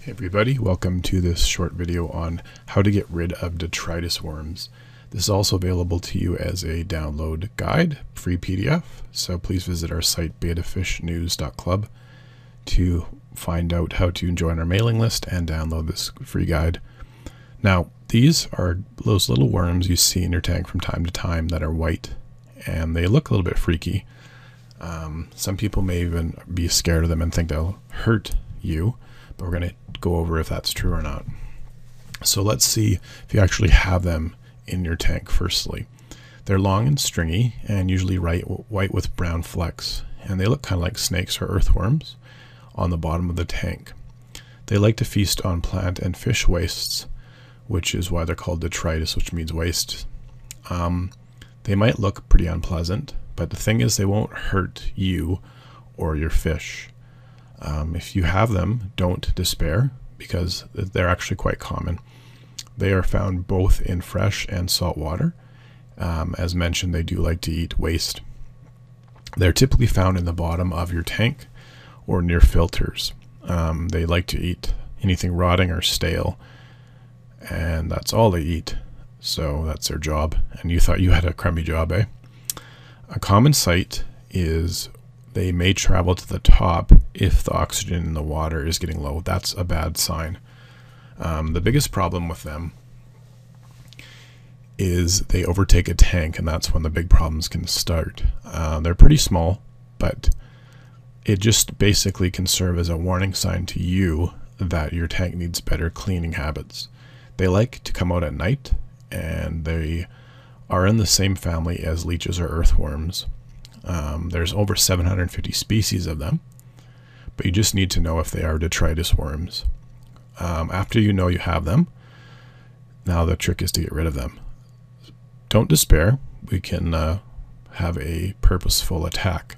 Hey everybody, welcome to this short video on how to get rid of detritus worms. This is also available to you as a download guide, free PDF, so please visit our site betafishnews.club to find out how to join our mailing list and download this free guide. Now, these are those little worms you see in your tank from time to time that are white, and they look a little bit freaky. Some people may even be scared of them and think they'll hurt you, but we're going to go over if that's true or not. So let's see if you actually have them in your tank firstly. They're long and stringy and usually white with brown flecks, and they look kind of like snakes or earthworms on the bottom of the tank. They like to feast on plant and fish wastes, which is why they're called detritus, which means waste. They might look pretty unpleasant, but the thing is they won't hurt you or your fish. If you have them, don't despair, because they're actually quite common. They are found both in fresh and salt water. As mentioned, they do like to eat waste. They're typically found in the bottom of your tank or near filters. They like to eat anything rotting or stale, and that's all they eat. So that's their job, and you thought you had a crummy job, eh? A common sight is they may travel to the top if the oxygen in the water is getting low. That's a bad sign. The biggest problem with them is they overtake a tank, and that's when the big problems can start. They're pretty small, but it just basically can serve as a warning sign to you that your tank needs better cleaning habits. They like to come out at night, and they are in the same family as leeches or earthworms. There's over 750 species of them, but you just need to know if they are detritus worms. After you know you have them, now the trick is to get rid of them. Don't despair. We can have a purposeful attack.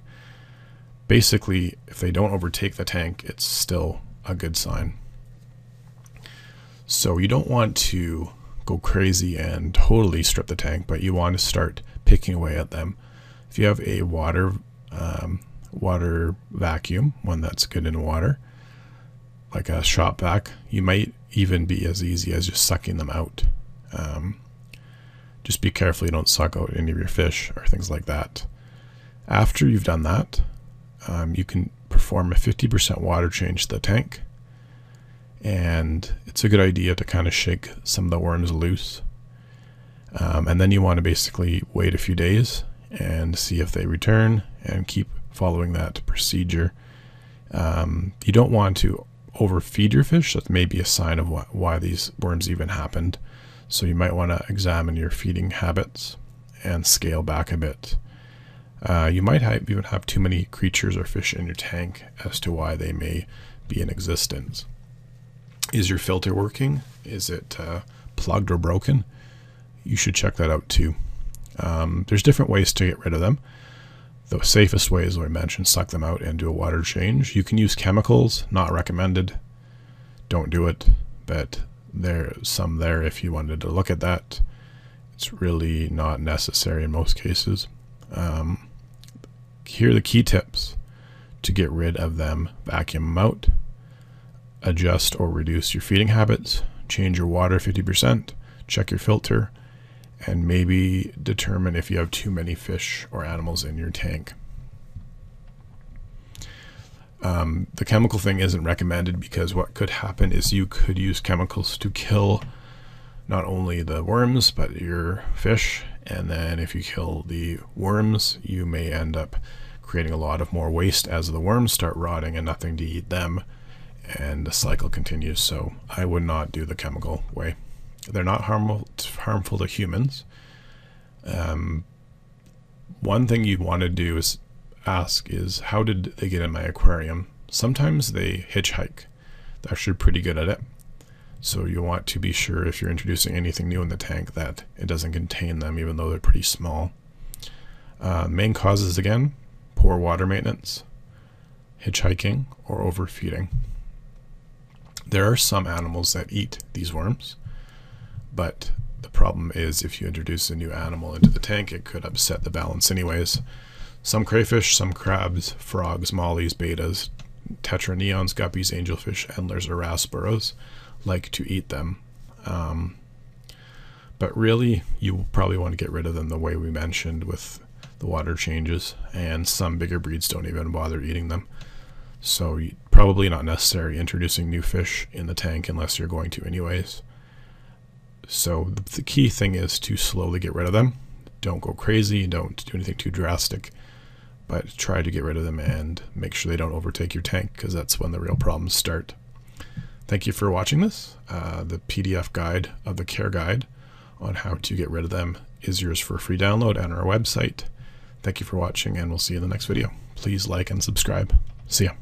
Basically, if they don't overtake the tank, it's still a good sign. So you don't want to go crazy and totally strip the tank, but you want to start picking away at them. If you have a water vacuum, one that's good in water, like a shop vac, you might even be as easy as just sucking them out. Just be careful you don't suck out any of your fish or things like that. After you've done that, you can perform a 50% water change to the tank, and it's a good idea to kind of shake some of the worms loose. And then you want to basically wait a few days and see if they return and keep following that procedure. You don't want to overfeed your fish. That may be a sign of why these worms even happened. So you might want to examine your feeding habits and scale back a bit. You might even have too many creatures or fish in your tank as to why they may be in existence. Is your filter working? Is it plugged or broken? You should check that out too. There's different ways to get rid of them. The safest way is what I mentioned, suck them out and do a water change. You can use chemicals, not recommended. Don't do it, but there's some there if you wanted to look at that. It's really not necessary in most cases. Here are the key tips to get rid of them. Vacuum them out, adjust or reduce your feeding habits, change your water 50%, check your filter, and maybe determine if you have too many fish or animals in your tank. The chemical thing isn't recommended because what could happen is you could use chemicals to kill not only the worms but your fish, and then if you kill the worms you may end up creating a lot of more waste as the worms start rotting and nothing to eat them, and the cycle continues. So I would not do the chemical way. They're not harmful to humans. One thing you'd want to do is ask is, how did they get in my aquarium? Sometimes they hitchhike. They're actually pretty good at it. So you want to be sure if you're introducing anything new in the tank that it doesn't contain them, even though they're pretty small. Main causes, again, poor water maintenance, hitchhiking, or overfeeding. There are some animals that eat these worms, but the problem is if you introduce a new animal into the tank, it could upset the balance anyways. Some crayfish, some crabs, frogs, mollies, bettas tetraneons, guppies, angelfish, endlers, or rasboros like to eat them. But really, you probably want to get rid of them the way we mentioned with the water changes, and some bigger breeds don't even bother eating them. So probably not necessary introducing new fish in the tank unless you're going to anyways. So the key thing is to slowly get rid of them. Don't go crazy, don't do anything too drastic, but try to get rid of them and make sure they don't overtake your tank, because that's when the real problems start. Thank you for watching this. The PDF guide of the care guide on how to get rid of them is yours for a free download on our website. Thank you for watching, and we'll see you in the next video. Please like and subscribe. See ya.